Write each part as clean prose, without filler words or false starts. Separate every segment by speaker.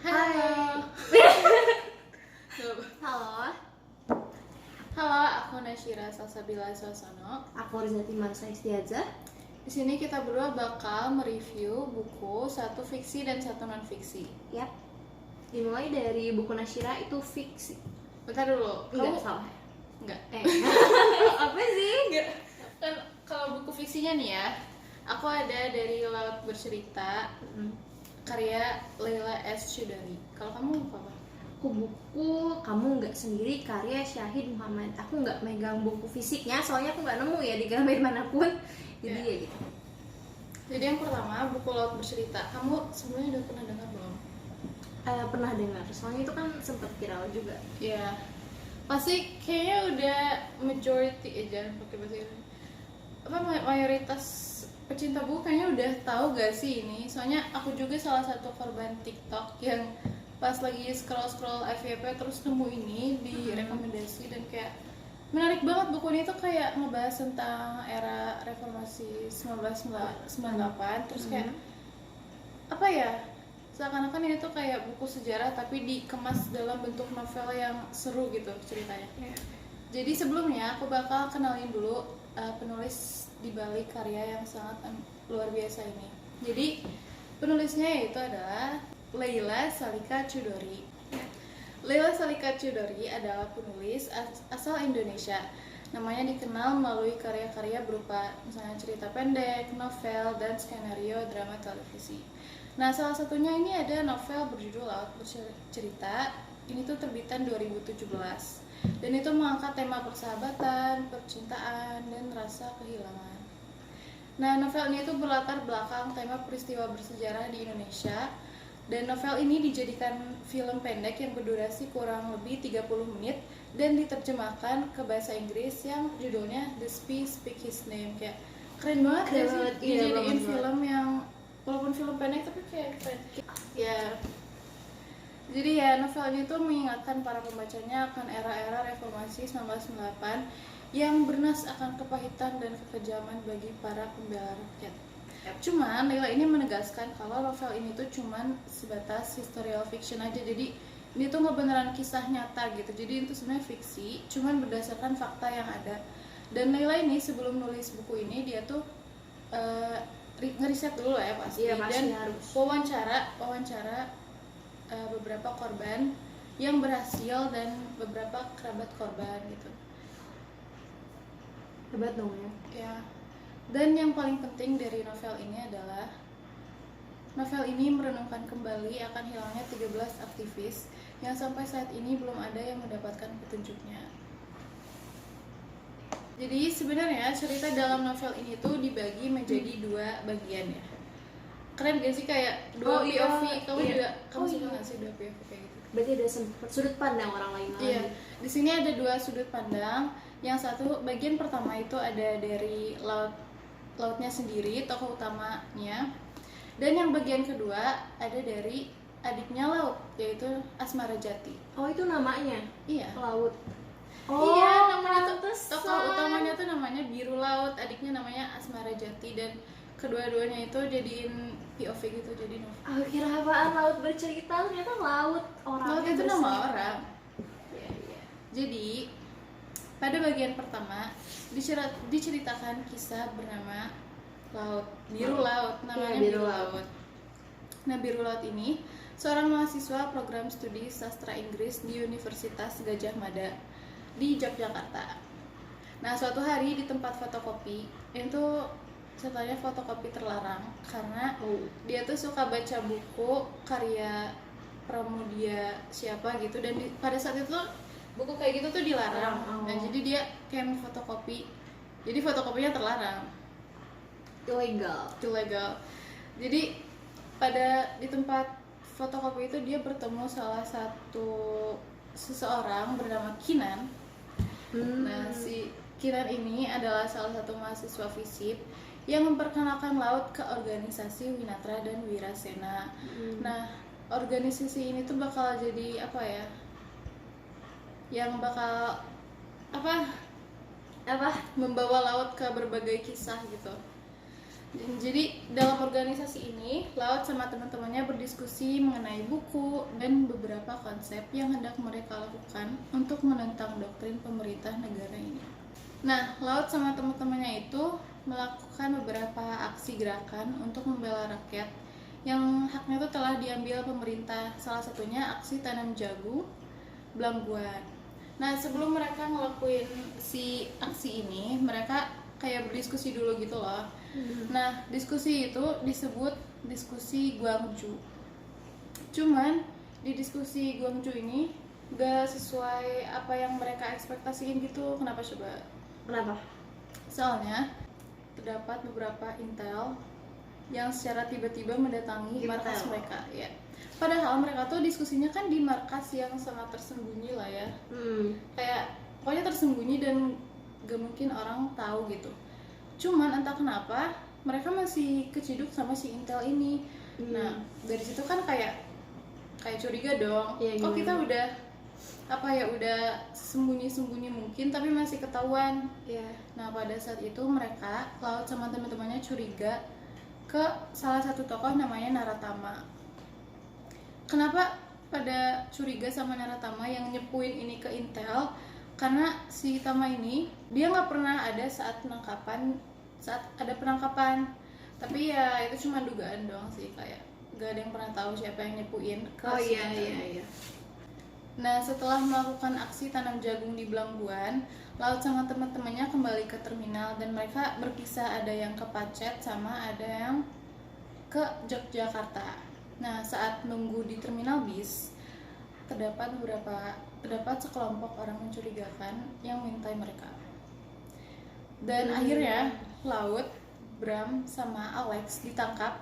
Speaker 1: Hai.
Speaker 2: Halo,
Speaker 1: Halo, aku Nasyira Salsabila Sosono.
Speaker 2: aku Rizati Marsa Istiaza.
Speaker 1: Di sini kita berdua bakal mereview buku, satu fiksi dan satu non fiksi.
Speaker 2: Yap. Dimulai dari buku Nasyira itu fiksi.
Speaker 1: Bentar dulu.
Speaker 2: Enggak salah.
Speaker 1: Enggak.
Speaker 2: Apa sih?
Speaker 1: Enggak. Kan kalau buku fiksinya nih ya, aku ada dari Laut Bercerita, karya Leila S. Chudori. Kalau kamu apa?
Speaker 2: Aku buku Kamu Nggak Sendiri karya Syahid Muhammad. Aku nggak megang buku fisiknya, soalnya aku nggak nemu ya di Gramedia manapun. Jadi ya gitu.
Speaker 1: Jadi yang pertama, buku Laut Bercerita. Kamu sebenarnya udah pernah dengar belum?
Speaker 2: Pernah dengar, soalnya itu kan sempat viral juga.
Speaker 1: Ya, pasti kayaknya udah majority, jangan pakai bahasa Inggris. Mayoritas pecinta buku kayaknya udah tahu gak sih ini. Soalnya aku juga salah satu korban TikTok yang pas lagi scroll FYP terus nemu ini di rekomendasi, dan kayak menarik banget. Buku ini tuh kayak ngebahas tentang era reformasi 1998, terus kayak apa ya, seakan-akan ini tuh kayak buku sejarah tapi dikemas dalam bentuk novel yang seru gitu ceritanya. Jadi sebelumnya aku bakal kenalin dulu penulis di balik karya yang sangat luar biasa ini. Jadi penulisnya yaitu adalah Leila Salika Chudori. Leila Salika Chudori adalah penulis asal Indonesia. Namanya dikenal melalui karya-karya berupa misalnya cerita pendek, novel, dan skenario drama televisi. Nah, salah satunya ini ada novel berjudul Laut Bercerita. Ini tuh terbitan 2017. Dan itu mengangkat tema persahabatan, percintaan, dan rasa kehilangan. Nah, novel ini tuh berlatar belakang tema peristiwa bersejarah di Indonesia. Dan novel ini dijadikan film pendek yang berdurasi kurang lebih 30 menit dan diterjemahkan ke bahasa Inggris yang judulnya The Spy Speak His Name. Kayak keren banget ya sih, dijadiin film yang walaupun film pendek tapi kayak keren. Ya, jadi ya novel ini tuh mengingatkan para pembacanya akan era-era reformasi 1998 yang bernas akan kepahitan dan kekejaman bagi para pembela rakyat. Cuman Leila ini menegaskan kalau novel ini tuh cuman sebatas historical fiction aja. Jadi ini tuh nggak beneran kisah nyata gitu. Jadi itu sebenarnya fiksi, cuman berdasarkan fakta yang ada. Dan Leila ini sebelum nulis buku ini dia tuh ngeriset dulu lah ya pasti.
Speaker 2: Iya, pasti
Speaker 1: dan
Speaker 2: harus.
Speaker 1: wawancara beberapa korban yang berhasil dan beberapa kerabat korban gitu.
Speaker 2: Hebat dong ya.
Speaker 1: Ya. Dan yang paling penting dari novel ini adalah novel ini merenungkan kembali akan hilangnya 13 aktivis yang sampai saat ini belum ada yang mendapatkan petunjuknya. Jadi sebenarnya cerita dalam novel ini tuh dibagi menjadi dua bagian ya. Keren gak sih kayak dua POV? Kamu juga suka nggak sih dua POV kayak gitu?
Speaker 2: Berarti ada sudut pandang orang lain lagi.
Speaker 1: Iya. Di sini ada dua sudut pandang. Yang satu bagian pertama itu ada dari lautnya sendiri, tokoh utamanya. Dan yang bagian kedua ada dari adiknya Laut, yaitu Asmara Jati.
Speaker 2: Oh, itu namanya?
Speaker 1: Iya.
Speaker 2: Laut.
Speaker 1: Iya, namanya tuh
Speaker 2: pantesan.
Speaker 1: tokoh utamanya tuh namanya Biru Laut, adiknya namanya Asmara Jati, dan kedua-duanya itu jadiin POV gitu, jadi novel.
Speaker 2: Aku kira apaan Laut Bercerita, ternyata laut orang.
Speaker 1: Laut itu nama orang.
Speaker 2: Iya.
Speaker 1: Jadi pada bagian pertama diceritakan kisah bernama Laut, Biru Laut, namanya
Speaker 2: Iya,
Speaker 1: Biru Laut. Nah, Biru Laut ini seorang mahasiswa program studi sastra Inggris di Universitas Gadjah Mada di Yogyakarta. Nah, suatu hari di tempat fotokopi, itu setelahnya fotokopi terlarang karena dia tuh suka baca buku karya Pramudia siapa gitu, dan pada saat itu buku kayak gitu tuh dilarang. Nah, jadi dia kayak fotokopi, jadi fotokopinya terlarang, ilegal. Jadi di tempat fotokopi itu dia bertemu salah satu seseorang bernama Kinan. Nah, si Kinan ini adalah salah satu mahasiswa FISIP yang memperkenalkan laut ke organisasi Winatra dan Wirasena. Nah, organisasi ini tuh bakal jadi apa ya? Yang bakal membawa laut ke berbagai kisah gitu. Dan jadi dalam organisasi ini, Laut sama teman-temannya berdiskusi mengenai buku dan beberapa konsep yang hendak mereka lakukan untuk menentang doktrin pemerintah negara ini. Nah, Laut sama teman-temannya itu melakukan beberapa aksi gerakan untuk membela rakyat yang haknya itu telah diambil pemerintah. Salah satunya aksi tanam jagung Belangguan. Nah, sebelum mereka ngelakuin si aksi ini, mereka kayak berdiskusi dulu gitu loh. Nah, diskusi itu disebut diskusi Guangzhou. Cuman di diskusi Guangzhou ini gak sesuai apa yang mereka ekspektasiin gitu. Kenapa coba?
Speaker 2: Kenapa?
Speaker 1: Soalnya terdapat beberapa intel yang secara tiba-tiba mendatangi markas mereka, ya. Padahal mereka tuh diskusinya kan di markas yang sangat tersembunyi lah ya. Kayak pokoknya tersembunyi dan gak mungkin orang tahu gitu. Cuman entah kenapa mereka masih keciduk sama si intel ini. Nah, dari situ kan kayak curiga dong. Kok kita udah udah sembunyi-sembunyi mungkin tapi masih ketahuan. Nah, pada saat itu mereka, Laut sama teman-temannya curiga ke salah satu tokoh namanya Naratama. Kenapa pada curiga sama Naratama yang nyepuin ini ke intel? Karena si Tama ini dia nggak pernah ada saat ada penangkapan, tapi ya itu cuma dugaan doang sih, kayak gak ada yang pernah tahu siapa yang nyepuin ke si intel. Nah, setelah melakukan aksi tanam jagung di Belangguan, Laut sama teman-temannya kembali ke terminal dan mereka berpisah, ada yang ke Pacet sama ada yang ke Yogyakarta. Nah, saat nunggu di terminal bis, terdapat sekelompok orang mencurigakan yang mengintai mereka. Dan akhirnya Laut, Bram, sama Alex ditangkap,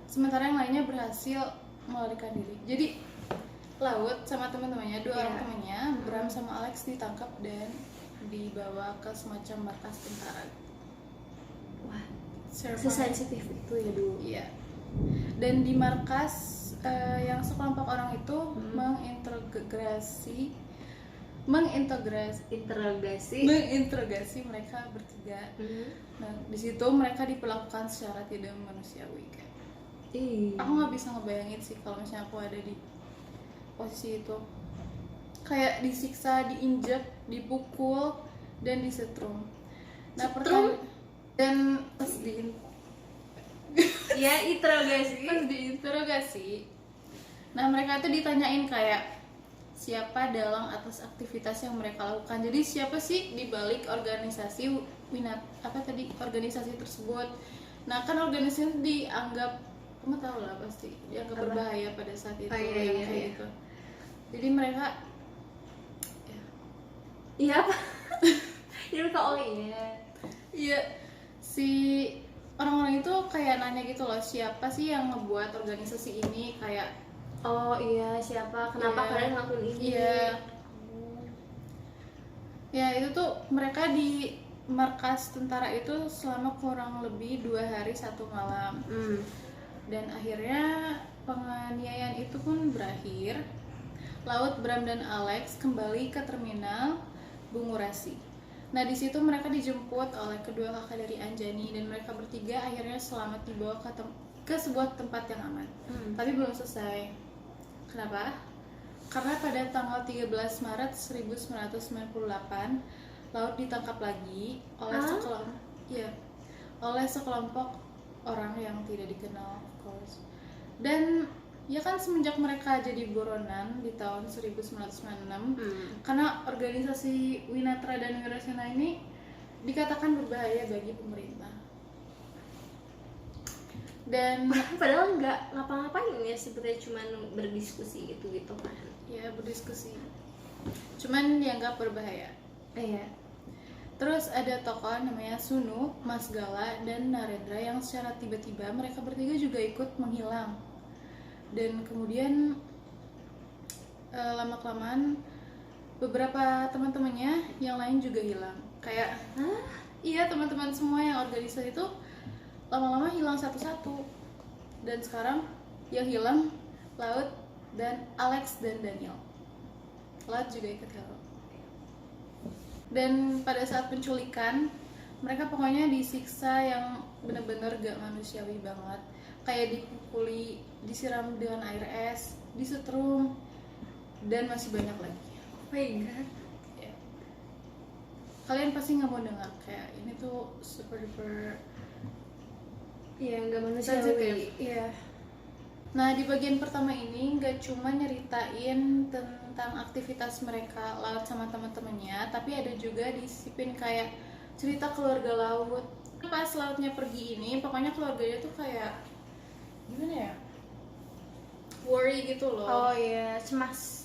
Speaker 1: sementara yang lainnya berhasil melarikan diri. Jadi Laut sama teman-temannya, dua orang temannya, Bram sama Alex ditangkap dan dibawa ke semacam markas tentara.
Speaker 2: Wah, sesensitif itu ya dulu.
Speaker 1: Iya. Dan di markas yang sekelompok orang itu menginterogasi mereka bertiga. Nah, di situ mereka diperlakukan secara tidak manusiawi kan. Aku nggak bisa ngebayangin sih kalau misalnya aku ada di posisi itu, kayak disiksa, diinjek, dipukul, dan disetrum. Nah, dan pas diinterogasi, nah mereka itu ditanyain kayak siapa dalang atas aktivitas yang mereka lakukan. Jadi siapa sih di balik organisasi organisasi tersebut. Nah, kan organisasi dianggap, kamu tahu lah pasti, dianggap berbahaya pada saat itu. Gitu. Jadi mereka Iya, si orang-orang itu kayak nanya gitu loh, siapa sih yang ngebuat organisasi ini, kayak
Speaker 2: siapa, kenapa kalian ngelakuin ini?
Speaker 1: Ya itu tuh mereka di markas tentara itu selama kurang lebih 2 hari 1 malam. Dan akhirnya penganiayaan itu pun berakhir. Laut, Bram, dan Alex kembali ke terminal Bungurasi. Nah, di situ mereka dijemput oleh kedua kakak dari Anjani dan mereka bertiga akhirnya selamat dibawa ke sebuah tempat yang aman. Tapi belum selesai. Kenapa? Karena pada tanggal 13 Maret 1998 Laut ditangkap lagi oleh sekelompok orang yang tidak dikenal, of course. Dan ya kan semenjak mereka jadi buronan di tahun 1996, karena organisasi Winatra dan Wirasena ini dikatakan berbahaya bagi pemerintah. Dan
Speaker 2: padahal nggak ngapa-ngapain ya, sebenarnya cuma berdiskusi gitu kan.
Speaker 1: Ya, berdiskusi. Cuman dianggap berbahaya. Terus ada tokoh namanya Sunu, Mas Gala, dan Narendra yang secara tiba-tiba mereka bertiga juga ikut menghilang. Dan kemudian lama-kelamaan beberapa teman-temannya yang lain juga hilang. Kayak iya, teman-teman semua yang organisasi itu lama-lama hilang satu-satu. Dan sekarang yang hilang Laut dan Alex dan Daniel. Laut juga ikut hilang. Dan pada saat penculikan, Mereka pokoknya disiksa yang bener-bener gak manusiawi banget, kayak dipukuli, disiram dengan air es, disetrum, dan masih banyak lagi.
Speaker 2: Oh my god.
Speaker 1: Ya. Kalian pasti nggak mau dengar, kayak ini tuh super duper
Speaker 2: Iya, nggak
Speaker 1: sensitif.
Speaker 2: manusiawi. Iya.
Speaker 1: Nah, di bagian pertama ini nggak cuma nyeritain tentang aktivitas mereka laut sama teman-temannya, tapi ada juga disipin kayak cerita keluarga laut. Pas lautnya pergi ini, pokoknya keluarganya tuh kayak gimana ya? Worry gitu loh.
Speaker 2: Oh iya, cemas.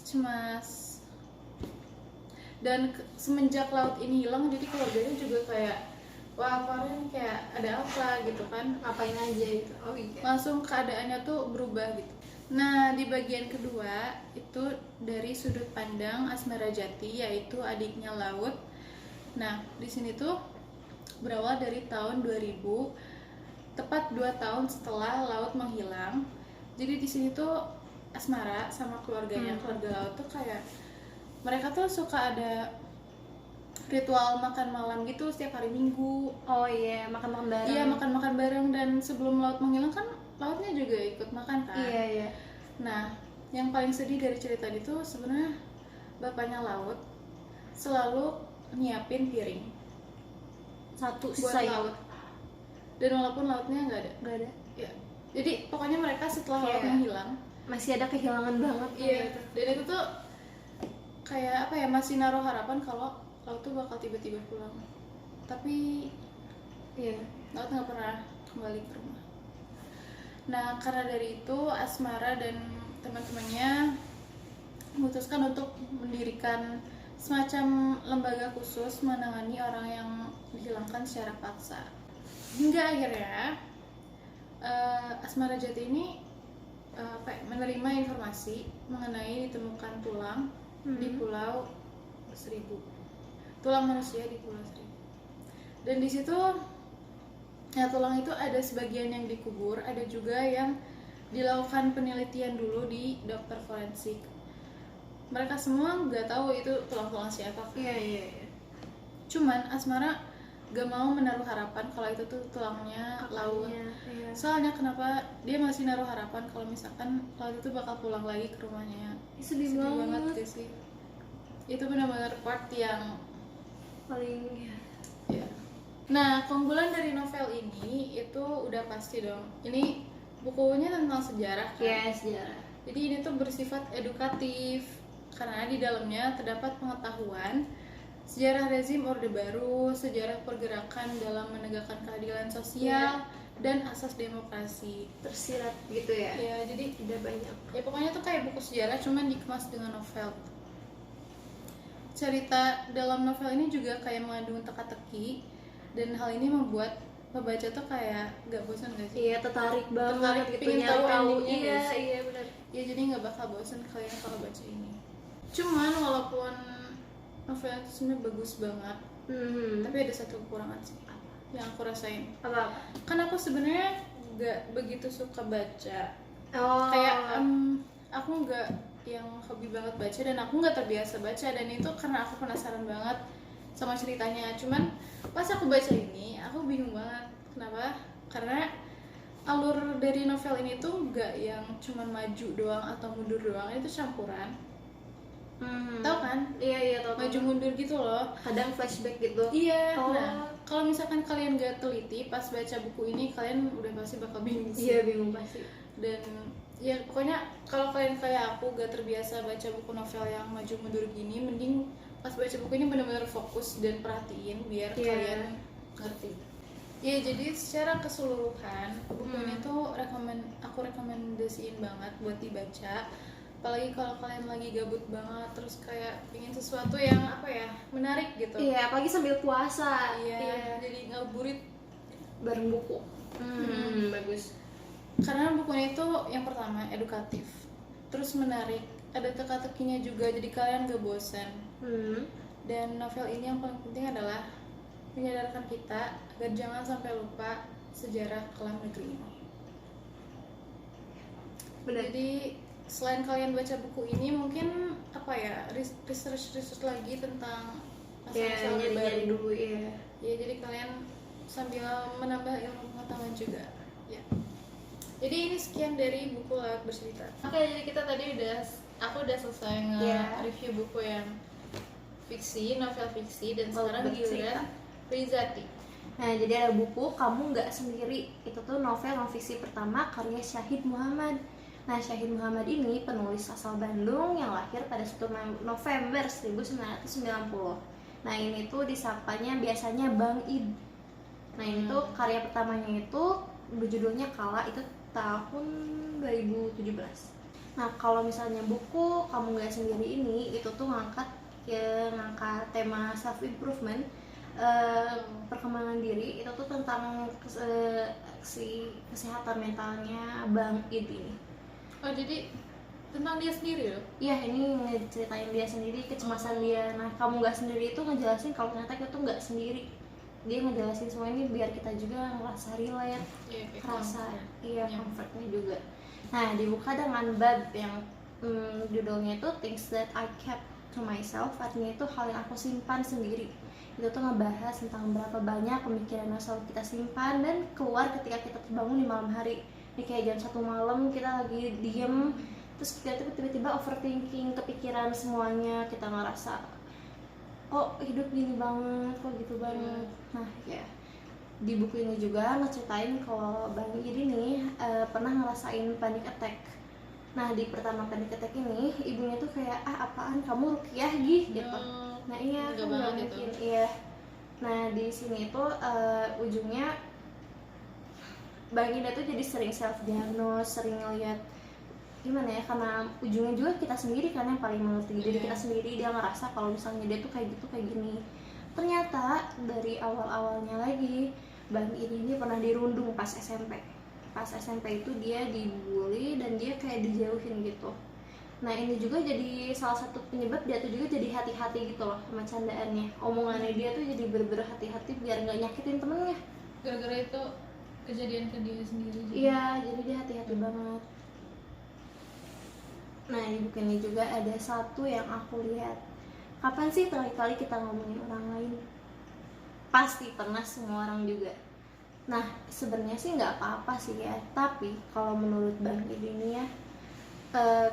Speaker 1: Dan semenjak laut ini hilang, jadi keluarganya juga kayak wah, kemarin kayak ada apa gitu kan,
Speaker 2: Ngapain aja itu. Oh iya.
Speaker 1: langsung keadaannya tuh berubah gitu. Nah, di bagian kedua itu dari sudut pandang Asmara Jati, yaitu adiknya Laut. Nah, di sini tuh berawal dari tahun 2000, tepat 2 tahun setelah Laut menghilang. Jadi di sini tuh Asmara sama keluarganya, keluarga Laut tuh kayak mereka tuh suka ada ritual makan malam gitu setiap hari Minggu.
Speaker 2: Oh iya, makan-makan bareng.
Speaker 1: Iya, makan-makan bareng, dan sebelum Laut menghilang kan Lautnya juga ikut makan kan.
Speaker 2: Iya, iya.
Speaker 1: Nah, yang paling sedih dari cerita itu sebenarnya bapaknya Laut selalu nyiapin piring
Speaker 2: Satu
Speaker 1: buat
Speaker 2: sisa
Speaker 1: Laut. Dan walaupun Lautnya nggak ada.
Speaker 2: Nggak ada.
Speaker 1: Ya. Jadi pokoknya mereka setelah Laut
Speaker 2: Iya.
Speaker 1: menghilang,
Speaker 2: Masih ada kehilangan banget.
Speaker 1: iya. Dan itu tuh kayak apa ya, masih naruh harapan kalau Laut tuh bakal tiba-tiba pulang. Tapi
Speaker 2: Iya.
Speaker 1: Laut nggak pernah kembali ke rumah. Nah, karena dari itu Asmara dan teman-temannya memutuskan untuk mendirikan semacam lembaga khusus menangani orang yang dihilangkan secara paksa. Hingga akhirnya Asmara Jati ini menerima informasi mengenai ditemukan tulang di Pulau Seribu, tulang manusia di Pulau Seribu. Dan di situ ya, tulang itu ada sebagian yang dikubur, ada juga yang dilakukan penelitian dulu di dokter forensik. Mereka semua nggak tahu itu tulang-tulang siapa.
Speaker 2: Iya, iya, iya.
Speaker 1: Cuman Asmara gak mau menaruh harapan kalau itu tuh tulangnya Laut.
Speaker 2: Iya.
Speaker 1: Soalnya kenapa dia masih naruh harapan kalau misalkan Laut itu bakal pulang lagi ke rumahnya.
Speaker 2: Sedih banget.
Speaker 1: gak sih? Itu benar-benar part yang
Speaker 2: Paling
Speaker 1: ya. Nah, keunggulan dari novel ini itu udah pasti dong. Ini bukunya tentang sejarah kan?
Speaker 2: ya sejarah.
Speaker 1: Jadi ini tuh bersifat edukatif karena di dalamnya terdapat pengetahuan sejarah rezim Orde Baru, sejarah pergerakan dalam menegakkan keadilan sosial dan asas demokrasi.
Speaker 2: Tersirat gitu ya.
Speaker 1: Ya, jadi
Speaker 2: Udah banyak.
Speaker 1: ya pokoknya tuh kayak buku sejarah cuman dikemas dengan novel. Cerita dalam novel ini juga kayak mengandung teka-teki, dan hal ini membuat pembaca tuh kayak gak bosan gak sih?
Speaker 2: Iya, tertarik banget
Speaker 1: Tertarik,
Speaker 2: gitu,
Speaker 1: pengen
Speaker 2: nyari
Speaker 1: tahu
Speaker 2: tahu.
Speaker 1: endingnya
Speaker 2: Iya,
Speaker 1: nggak sih?
Speaker 2: iya benar.
Speaker 1: Ya jadi nggak bakal bosan kalian kalau baca ini. Cuman walaupun novel itu sebenarnya bagus banget, tapi ada satu kekurangan sih yang aku rasain.
Speaker 2: Apa?
Speaker 1: Kan aku sebenarnya nggak begitu suka baca.
Speaker 2: Oh.
Speaker 1: Kayak aku nggak yang hobi banget baca, dan aku nggak terbiasa baca, dan itu karena aku penasaran banget sama ceritanya. Cuman pas aku baca ini aku bingung banget. Kenapa? Karena alur dari novel ini tuh nggak yang cuman maju doang atau mundur doang, itu campuran. Tahu kan?
Speaker 2: Iya, tahu.
Speaker 1: Maju mundur gitu loh.
Speaker 2: Kadang flashback gitu.
Speaker 1: Iya.
Speaker 2: Oh.
Speaker 1: Nah, kalau misalkan kalian gak teliti pas baca buku ini, kalian udah pasti bakal bingung sih.
Speaker 2: Iya, bingung pasti.
Speaker 1: Dan ya pokoknya kalau kalian kayak aku gak terbiasa baca buku novel yang maju mundur gini, mending pas baca buku ini benar-benar fokus dan perhatiin biar kalian ngerti. Ya, jadi secara keseluruhan buku ini tuh aku rekomendasiin banget buat dibaca. Apalagi kalau kalian lagi gabut banget, terus kayak pengen sesuatu yang apa ya, menarik gitu.
Speaker 2: Iya, apalagi sambil puasa.
Speaker 1: Iya. Jadi ngabuburit
Speaker 2: Bareng buku. Bagus.
Speaker 1: karena bukunya itu yang pertama edukatif, terus menarik, ada teka-tekinya juga, jadi kalian gak bosan. Dan novel ini yang paling penting adalah menyadarkan kita agar jangan sampai lupa sejarah kelam negeri ini.
Speaker 2: Benar.
Speaker 1: Jadi selain kalian baca buku ini, mungkin apa ya, research lagi tentang
Speaker 2: Ya,
Speaker 1: asal-usul
Speaker 2: nyari
Speaker 1: baru
Speaker 2: dulu ya.
Speaker 1: Ya jadi kalian sambil menambah ilmu pengetahuan juga ya. Jadi ini sekian dari buku Layak Bercerita. Oke, jadi kita tadi aku udah selesai nge-review buku yang fiksi, novel fiksi, dan sekarang giliran Rizati.
Speaker 2: Nah, jadi ada buku Kamu Nggak Sendiri. Itu tuh novel non fiksi pertama karya Syahid Muhammad. Nah, Syahid Muhammad ini penulis asal Bandung yang lahir pada 1 November 1990. Nah, ini tuh disapanya biasanya Bang Id. Nah, ini tuh karya pertamanya itu berjudulnya Kala, itu tahun 2017. Nah, kalau misalnya buku Kamu Nggak Sendiri ini itu tuh ngangkat tema self improvement, perkembangan diri, itu tuh tentang kesehatan mentalnya Bang Id ini.
Speaker 1: Oh, jadi tentang dia sendiri loh?
Speaker 2: Iya, ini ngeceritain dia sendiri, kecemasan dia. Nah, Kamu Nggak Sendiri itu ngejelasin kalau ternyata kita tuh nggak sendiri. Dia ngejelasin semua ini biar kita juga ngerasa relate, rasa comfortnya juga. Nah, dibuka dengan bab yang judulnya itu Things That I Kept to Myself, artinya itu hal yang aku simpan sendiri. Itu tuh ngebahas tentang berapa banyak pemikiran yang selalu kita simpan dan keluar ketika kita terbangun di malam hari. Ini kayak jam 1 malam kita lagi diem, terus kita tuh tiba-tiba overthinking, kepikiran semuanya, kita ngerasa kok hidup gini banget, kok gitu banget. Nah ya, di buku ini juga ngeceritain kalau Bang Id ini pernah ngerasain panic attack. Nah, di pertama panic attack ini ibunya tuh kayak, apaan kamu ruqyah gitu. Nah iya, aku nggak mungkin. Iya. Nah, di sini tuh ujungnya Bang Ida tuh jadi sering self diagnose, sering ngeliat gimana ya, karena ujungnya juga kita sendiri kan yang paling mengerti. Jadi kita sendiri, dia ngerasa kalau misalnya dia tuh kayak gitu, kayak gini. Ternyata dari awal-awalnya lagi Bang Ida ini pernah dirundung pas SMP. Pas SMP itu dia dibully dan dia kayak dijauhin gitu. Nah, ini juga jadi salah satu penyebab dia tuh juga jadi hati-hati gitu loh sama candaannya. Omongannya dia tuh jadi bener-bener hati-hati biar nggak nyakitin temennya.
Speaker 1: Gara-gara itu kejadian ke dia sendiri.
Speaker 2: Iya, jadi dia hati-hati banget. Nah, di buku ini juga ada satu yang aku lihat. Kapan sih terakhir kali kita ngomongin orang lain? Pasti pernah, semua orang juga. Nah, sebenarnya sih nggak apa-apa sih ya. Tapi kalau menurut Bang Id ini ya,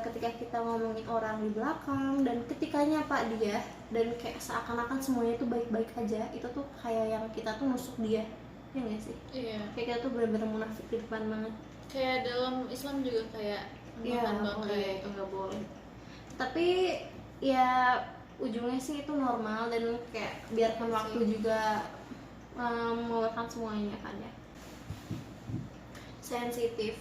Speaker 2: ketika kita ngomongin orang di belakang dan ketika nyapa dia dan kayak seakan-akan semuanya tuh baik-baik aja, itu tuh kayak yang kita tuh nusuk dia, ya nggak sih?
Speaker 1: Iya.
Speaker 2: Kayak kita tuh bener-bener munafik di depan banget.
Speaker 1: Kayak dalam Islam juga kayak
Speaker 2: kayak itu nggak boleh. Tapi ya ujungnya sih itu normal dan kayak biarkan waktu juga mengatakan semuanya kan ya. Sensitif,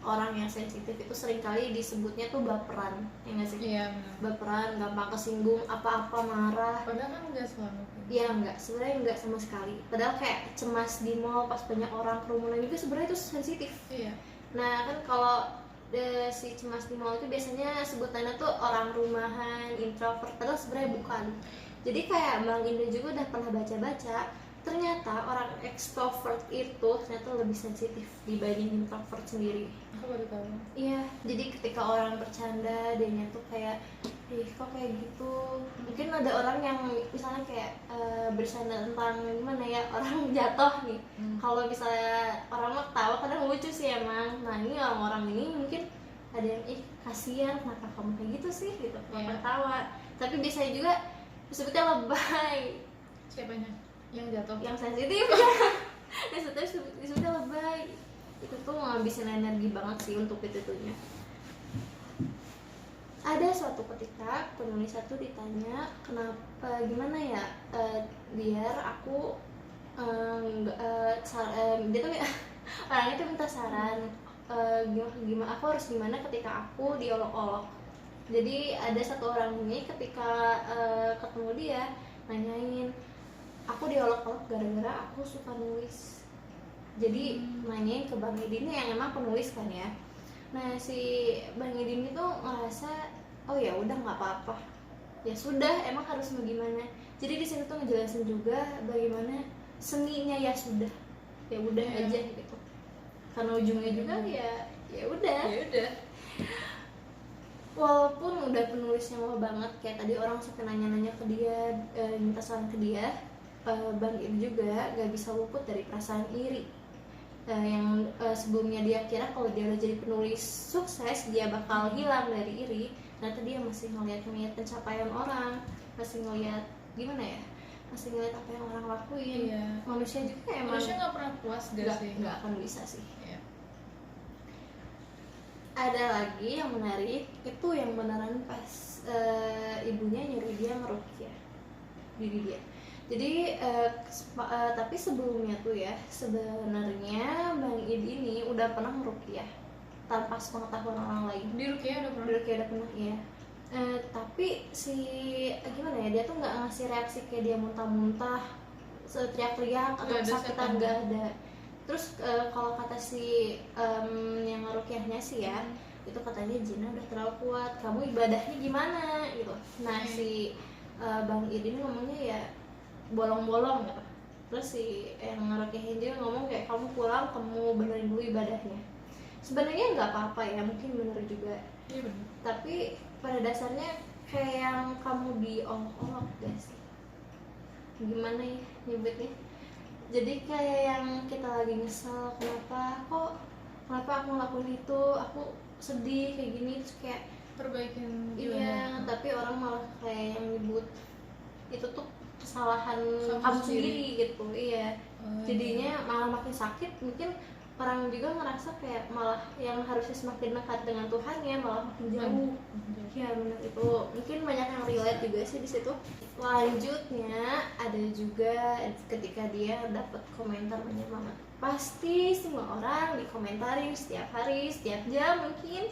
Speaker 2: orang yang sensitif itu seringkali disebutnya tuh baperan, ya nggak sih?
Speaker 1: Iya.
Speaker 2: Baperan, gampang kesinggung, apa-apa marah.
Speaker 1: Padahal kan nggak selalu.
Speaker 2: Iya nggak, sebenarnya nggak sama sekali. Padahal kayak cemas di mall pas banyak orang kerumunan juga sebenarnya itu sensitif.
Speaker 1: Iya.
Speaker 2: Nah kan kalau si cemas di mall itu biasanya sebutannya tuh orang rumahan, introvert, padahal sebenarnya bukan. Jadi kayak Bang Indo juga udah pernah baca-baca, ternyata orang extrovert itu ternyata lebih sensitif dibanding introvert sendiri.
Speaker 1: Aku baru tahu.
Speaker 2: Iya, jadi ketika orang bercanda, dianya tuh kayak, kok kayak gitu. Mungkin ada orang yang misalnya kayak bercanda tentang gimana ya, orang jatuh nih. Kalau misalnya orang mah tahu kadang lucu sih emang. Nah ini orang-orang ini mungkin ada yang kasihan, kenapa kamu kayak gitu sih gitu, ketawa. Tapi biasanya juga disebutnya lebay.
Speaker 1: Siapanya? Yang jatuh?
Speaker 2: Yang sensitif. Yang disebutnya lebay. Itu tuh ngabisin energi banget sih untuk itu-itunya. Ada suatu ketika penulis satu ditanya kenapa, gimana ya biar aku dia tuh orang itu minta saran gimana aku harus gimana ketika aku diolok-olok. Jadi ada satu orang ini ketika ketemu dia nanyain, aku diolok-olok gara-gara aku suka nulis. Jadi nanyain ke Bang Idin yang emang penulis kan ya. Nah si Bang Idin itu ngerasa oh ya udah nggak apa-apa, ya sudah emang harus bagaimana. Jadi di sini tuh ngejelasin juga bagaimana seninya ya sudah, ya udah aja gitu. Karena ujungnya juga ya udah. Walaupun udah penulisnya mau banget kayak tadi orang sampai nanya-nanya ke dia, minta saran ke dia, Bang ini juga gak bisa luput dari perasaan iri. Yang sebelumnya dia kira kalau dia udah jadi penulis sukses dia bakal hilang dari iri, ternyata dia masih ngeliat pencapaian orang, masih ngeliat gimana ya, masih ngeliat apa yang orang lakuin.
Speaker 1: Iya.
Speaker 2: Manusia juga emang
Speaker 1: Manusia nggak pernah puas
Speaker 2: nggak akan bisa sih.
Speaker 1: Iya.
Speaker 2: Ada lagi yang menarik itu yang beneran pas ibunya nyuruh dia ngeruqyah diri dia. Jadi tapi sebelumnya tuh ya sebenarnya Bang Id ini udah pernah ngeruqyah tanpa sepengetahuan orang lain.
Speaker 1: Di Ruqyah udah pernah?
Speaker 2: Di Ruqyah udah pernah ya. Tapi si gimana ya, dia tuh nggak ngasih reaksi kayak dia muntah-muntah, teriak-teriak atau kesakitan, nggak ada. Terus kalau kata si yang ngeruqyahnya sih ya, itu katanya jinnya udah terlalu kuat, kamu ibadahnya gimana gitu. Nah si Bang Id ini ngomongnya ya bolong-bolong gitu. Terus si yang ngeruqyahin dia ngomong kayak kamu pulang, kamu benerin dulu ibadahnya. Sebenarnya nggak apa-apa ya, mungkin bener juga.
Speaker 1: Iya bener.
Speaker 2: Tapi pada dasarnya kayak yang kamu diolok-olok gak sih? Gimana ya nyebutnya? Jadi kayak yang kita lagi nyesel, kenapa aku ngelakuin itu, aku sedih kayak gini, terus kayak
Speaker 1: Perbaikin
Speaker 2: iya, tapi orang malah kayak yang nyebut itu tuh kesalahan
Speaker 1: kamu
Speaker 2: kamu sendiri gitu. Iya. Jadinya
Speaker 1: iya.
Speaker 2: malah makin sakit, mungkin orang juga ngerasa kayak malah yang harusnya semakin dekat dengan Tuhannya malah makin jauh. Ya benar, itu mungkin banyak yang relate juga sih di situ. Selanjutnya ada juga ketika dia dapat komentar banyak. Pasti semua orang dikomentarin setiap hari, setiap jam mungkin.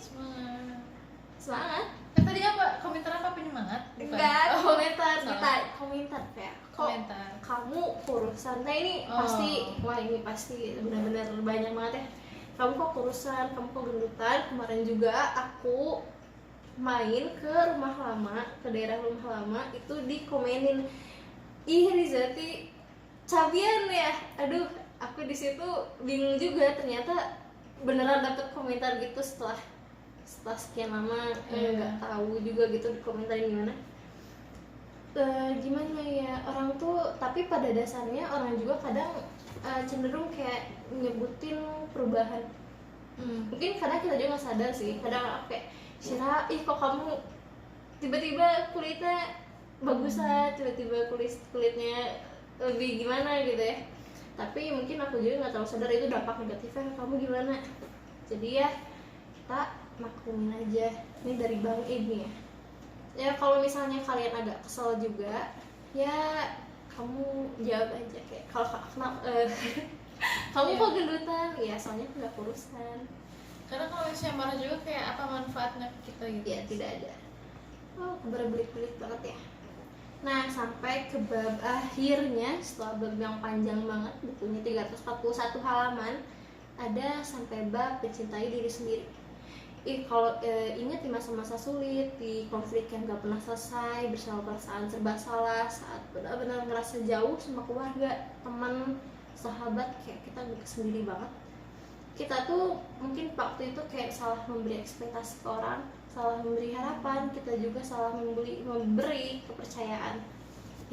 Speaker 2: Semangat.
Speaker 1: Tadi apa? Komentar apa, penyemangat?
Speaker 2: Enggak, komentar
Speaker 1: salah.
Speaker 2: kita komentar kayak
Speaker 1: Komentar.
Speaker 2: Kamu kurusan. Nah ini pasti, wah ini pasti benar-benar banyak banget ya. Kamu kok kurusan, kamu kok gendutan. Kemarin juga aku main ke rumah lama, ke daerah rumah lama, itu dikomenin, ih Rizati cabian ya. Aduh, aku di situ bingung juga, ternyata beneran dapet komentar gitu setelah sekian lama. Nggak tahu juga gitu dikomentarin gimana. Gimana ya, orang tuh tapi pada dasarnya orang juga kadang cenderung kayak nyebutin perubahan. Mungkin kadang kita juga nggak sadar sih, kadang kayak Syira, ih kok kamu tiba-tiba kulitnya bagusan, tiba-tiba kulitnya lebih gimana gitu ya. Tapi mungkin aku juga nggak terlalu sadar itu dampak negatifnya ke kamu gimana. Jadi ya kita maklumin aja. Ini dari Bang Id ya. Ya kalau misalnya kalian agak kesel juga, ya kamu jawab aja kayak kalau kamu kok gendutan, ya soalnya aku nggak kurusan.
Speaker 1: Karena kalau misalnya marah juga kayak apa manfaatnya ke kita gitu?
Speaker 2: Ya tidak ada. Oh, berbelit-belit banget ya. Nah sampai ke bab akhirnya, setelah bab yang panjang banget, bukunya 341 halaman, ada sampai bab mencintai diri sendiri. Kalau ingat di masa-masa sulit, di konflik yang gak pernah selesai, bersama perasaan serba salah, saat benar-benar ngerasa jauh sama keluarga, teman, sahabat, kayak kita sendiri banget. Kita tuh mungkin waktu itu kayak salah memberi ekspektasi ke orang, salah memberi harapan, kita juga salah memberi kepercayaan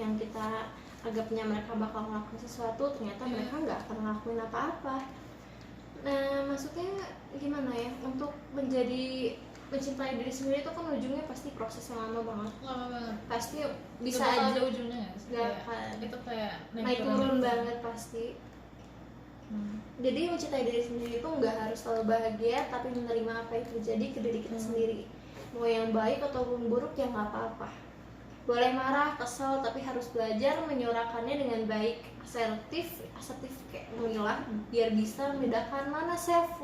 Speaker 2: yang kita anggapnya mereka bakal ngelakuin sesuatu, ternyata mereka nggak akan ngelakuin apa-apa. Nah maksudnya gimana ya, untuk mencintai diri sendiri itu kan ujungnya pasti proses yang lama banget. Pasti bisa aja
Speaker 1: ada ujungnya
Speaker 2: nggak kan,
Speaker 1: itu kayak
Speaker 2: naik turun banget pasti. Jadi mencintai diri sendiri itu nggak harus selalu bahagia, tapi menerima apa yang terjadi ke diri kita sendiri. Mau yang baik ataupun buruk ya nggak apa-apa. Boleh marah, kesel, tapi harus belajar menyuarakannya dengan baik, asertif kayak memilah, biar bisa membedakan mana self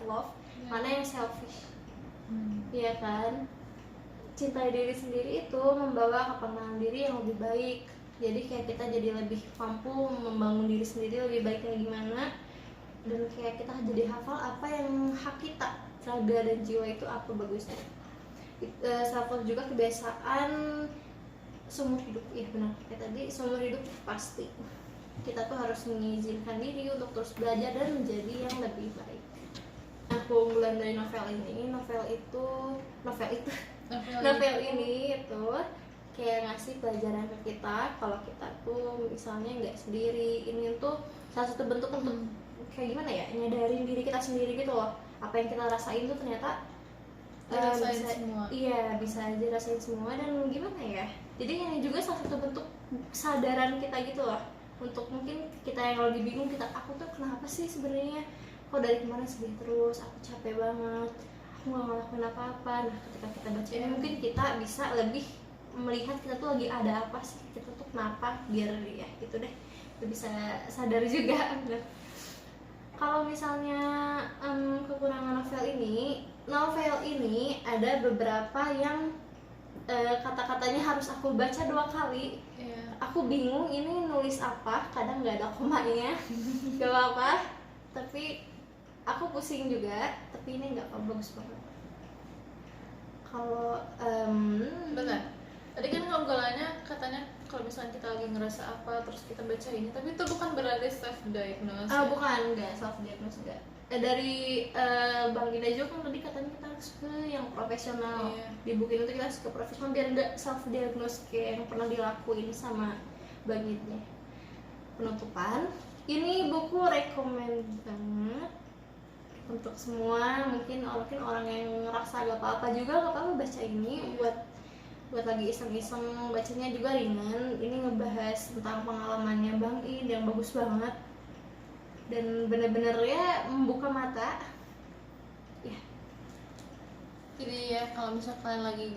Speaker 2: love, mana yang selfish. Iya kan? Cintai diri sendiri itu membawa ke pengenalan diri yang lebih baik. Jadi kayak kita jadi lebih mampu membangun diri sendiri lebih baik kayak gimana, dan kayak kita jadi hafal apa yang hak kita, raga dan jiwa itu apa bagusnya. Self love juga kebiasaan seumur hidup. Iya benar, kayak tadi seumur hidup pasti kita tuh harus mengizinkan diri untuk terus belajar dan menjadi yang lebih baik. Nah, keunggulan dari novel ini itu kayak ngasih pelajaran ke kita kalau kita tuh misalnya nggak sendiri. Ini tuh salah satu bentuk untuk kayak gimana ya, nyadarin diri kita sendiri gitu loh, apa yang kita rasain tuh ternyata
Speaker 1: Rasain
Speaker 2: bisa,
Speaker 1: semua.
Speaker 2: iya bisa aja rasain semua. Dan gimana ya, jadi ini juga salah satu bentuk kesadaran kita gitu loh, untuk mungkin kita yang lagi bingung, aku tuh kenapa sih sebenarnya, kok dari kemarin sedih terus, aku capek banget, aku nggak ngelakuin apa-apa. Nah ketika kita baca ini mungkin kita bisa lebih melihat kita tuh lagi ada apa sih, kita tuh kenapa, biar ya gitu deh, kita bisa sadar juga. Kalau misalnya kekurangan novel ini ada beberapa yang kata-katanya harus aku baca 2 kali. Aku bingung ini nulis apa, kadang nggak ada komanya. Gak apa-apa, tapi aku pusing juga. Tapi ini nggak bagus banget. Kalau
Speaker 1: Bentar, tadi kan obrolannya katanya kalau misalnya kita lagi ngerasa apa terus kita baca ini, tapi itu bukan berarti self diagnose.
Speaker 2: bukan, nggak self diagnose enggak. Dari Bang Ida juga kan tadi katanya kita harus ke yang profesional. Di buku itu kita harus ke profesional biar nggak self diagnose kayak yang pernah dilakuin sama Bang Ida. Penutupan, ini buku rekomend banget untuk semua. Mungkin orang yang ngerasa gak apa-apa juga gak apa-apa baca ini. Buat lagi iseng-iseng, bacanya juga ringan. Ini ngebahas tentang pengalamannya Bang Id yang bagus banget dan bener-bener ya membuka mata ya.
Speaker 1: Jadi ya kalau misalnya kalian lagi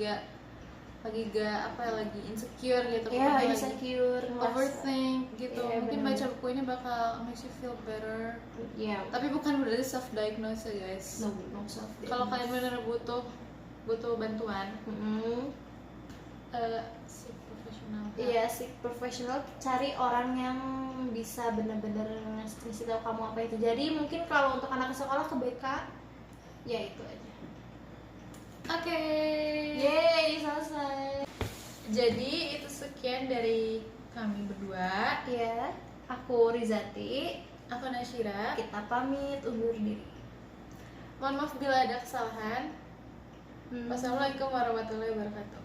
Speaker 1: insecure gitu,
Speaker 2: Ya
Speaker 1: lagi
Speaker 2: insecure,
Speaker 1: overthink gitu, mungkin
Speaker 2: bener.
Speaker 1: baca buku ini bakal makes you feel better.
Speaker 2: Ya,
Speaker 1: Tapi bukan berarti self diagnose ya guys.
Speaker 2: no self diagnose.
Speaker 1: Kalau kalian benar butuh bantuan, seek profesional.
Speaker 2: Iya, seek profesional, cari orang yang bisa benar-benar ngasih tahu kamu apa yang terjadi. Mungkin kalau untuk anak sekolah ke BK, ya itu aja.
Speaker 1: Oke.
Speaker 2: Yeay, selesai.
Speaker 1: Jadi itu sekian dari kami berdua.
Speaker 2: Ya, aku Rizati,
Speaker 1: Aku Nasyira.
Speaker 2: kita pamit undur diri.
Speaker 1: Mohon maaf bila ada kesalahan. Wassalamualaikum warahmatullahi wabarakatuh.